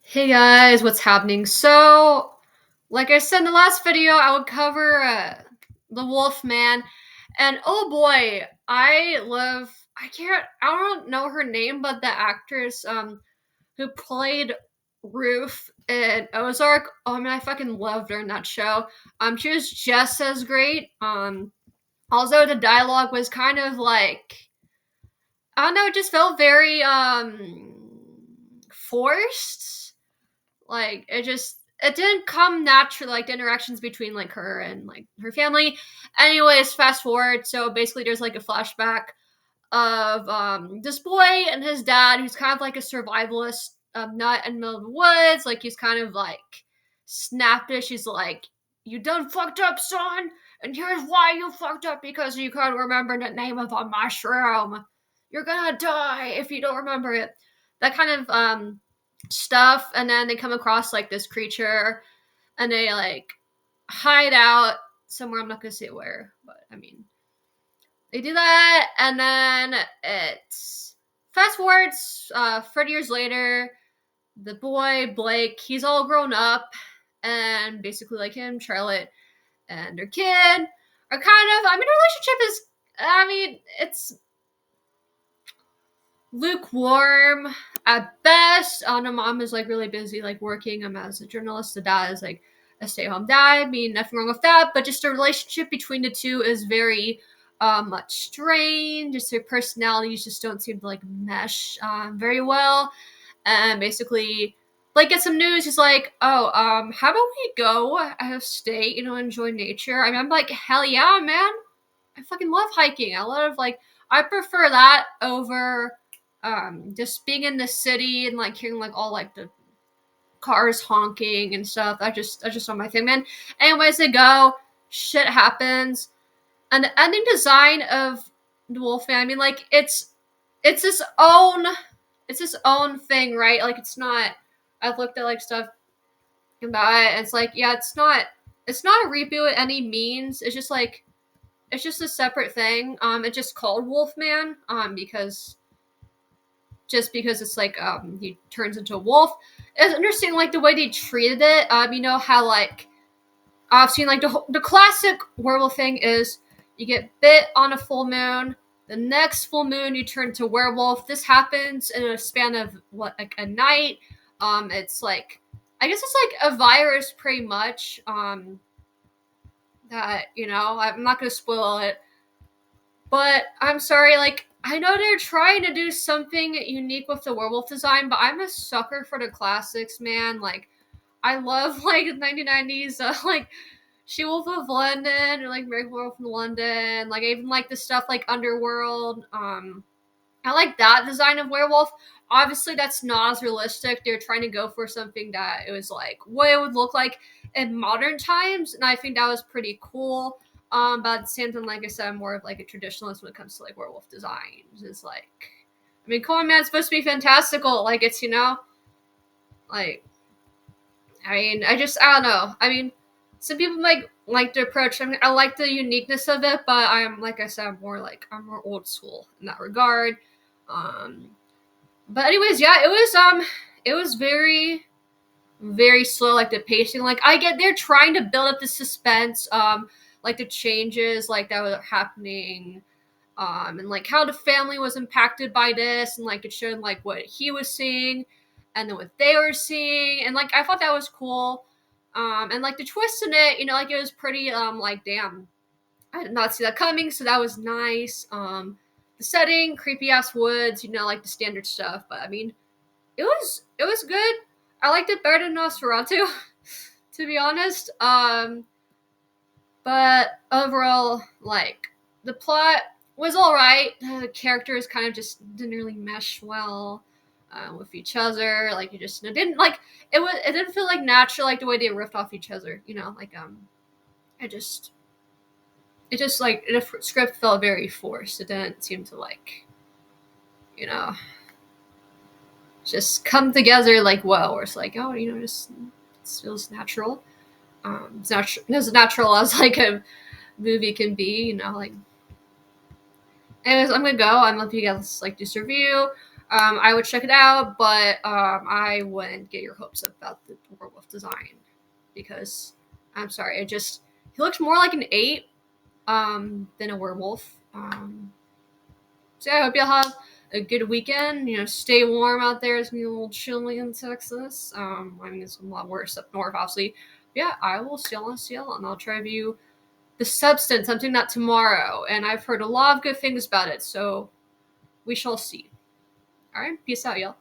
Hey guys, what's happening? So, like I said in the last video, I would cover the Wolfman, and oh boy, I don't know her name, but the actress who played Ruth in Ozark. Oh man, I fucking loved her in that show. She was just as great. Although the dialogue was kind of like, I don't know, it just felt very forced. Like it didn't come naturally, like the interactions between like her and like her family. Anyways, fast forward. So basically there's like a flashback of this boy and his dad, who's kind of like a survivalist nut in the middle of the woods. Like he's kind of like snappish. He's like, "You done fucked up, son, and here's why you fucked up, because you can't remember the name of a mushroom. You're gonna die if you don't remember it." That kind of stuff. And then they come across like this creature, and they like hide out somewhere. I'm not gonna say where, but I mean, they do that, and then it's fast forwards 30 years later. The boy Blake, he's all grown up, and basically like him, Charlotte, and their kid are kind of, I mean, the relationship is, I mean, it's lukewarm at best. The mom is like really busy, like working as a journalist. The dad is like a stay-at-home dad. I mean, nothing wrong with that, but just the relationship between the two is very much strained. Just their personalities just don't seem to like mesh very well. And basically, like, get some news. He's like, "Oh, how about we go out of state? Enjoy nature." I mean, I'm like, hell yeah, man! I fucking love hiking. I love like, I prefer that over just being in the city and like hearing like all like the cars honking and stuff. That's just not my thing, man. Anyways, they go, shit happens, and the ending design of the Wolfman, I mean, like it's its own thing, right? Like it's not, I've looked at like stuff about it, and it's like, yeah, it's not a reboot at any means. It's just a separate thing. It's just called Wolfman, because it's like he turns into a wolf. It's interesting, like the way they treated it. You know how like I've seen like the classic werewolf thing is you get bit on a full moon. The next full moon you turn to werewolf. This happens in a span of what, like a night. It's like, I guess it's like a virus pretty much. That, I'm not gonna spoil it, but I'm sorry, like, I know they're trying to do something unique with the werewolf design, but I'm a sucker for the classics, man. Like, I love, like, 1990s, like, She-Wolf of London, or, like, Werewolf in London. Like, I even like the stuff, like, Underworld. I like that design of werewolf. Obviously, that's not as realistic. They're trying to go for something that it was, like, what it would look like in modern times, and I think that was pretty cool. But at the same time, like I said, I'm more of like a traditionalist when it comes to like werewolf designs. It's like, I mean, come on, man, it's supposed to be fantastical. Like it's, like, I mean, I don't know. I mean, some people might like the approach. I mean, I like the uniqueness of it, but like I said, I'm more old school in that regard. Um, but anyways, yeah, it was very, very slow, like the pacing. Like I get they're trying to build up the suspense, like the changes like that were happening, and like how the family was impacted by this, and like it showed like what he was seeing and then what they were seeing, and like I thought that was cool. And like the twist in it, like it was pretty like, damn, I did not see that coming, so that was nice. The setting, creepy ass woods, like the standard stuff, but I mean, it was good. I liked it better than Nosferatu, to be honest. But overall, like the plot was all right. The characters kind of just didn't really mesh well with each other. Like it didn't like it was. It didn't feel like natural, like the way they riffed off each other. Like it just like the script felt very forced. It didn't seem to like you know just come together like well, or it's like, oh, just it feels natural. It's not as natural as like a movie can be, like. Anyways, I'm gonna go. I'm gonna let you guys like this review. I would check it out, but I wouldn't get your hopes up about the werewolf design because I'm sorry, he looks more like an ape than a werewolf. So yeah, I hope y'all have a good weekend. Stay warm out there. It's gonna be a little chilly in Texas. I mean, it's a lot worse up north, obviously. But yeah, I will see y'all, and I'll try to review The Substance. I'm doing that tomorrow, and I've heard a lot of good things about it. So we shall see. All right, peace out, y'all.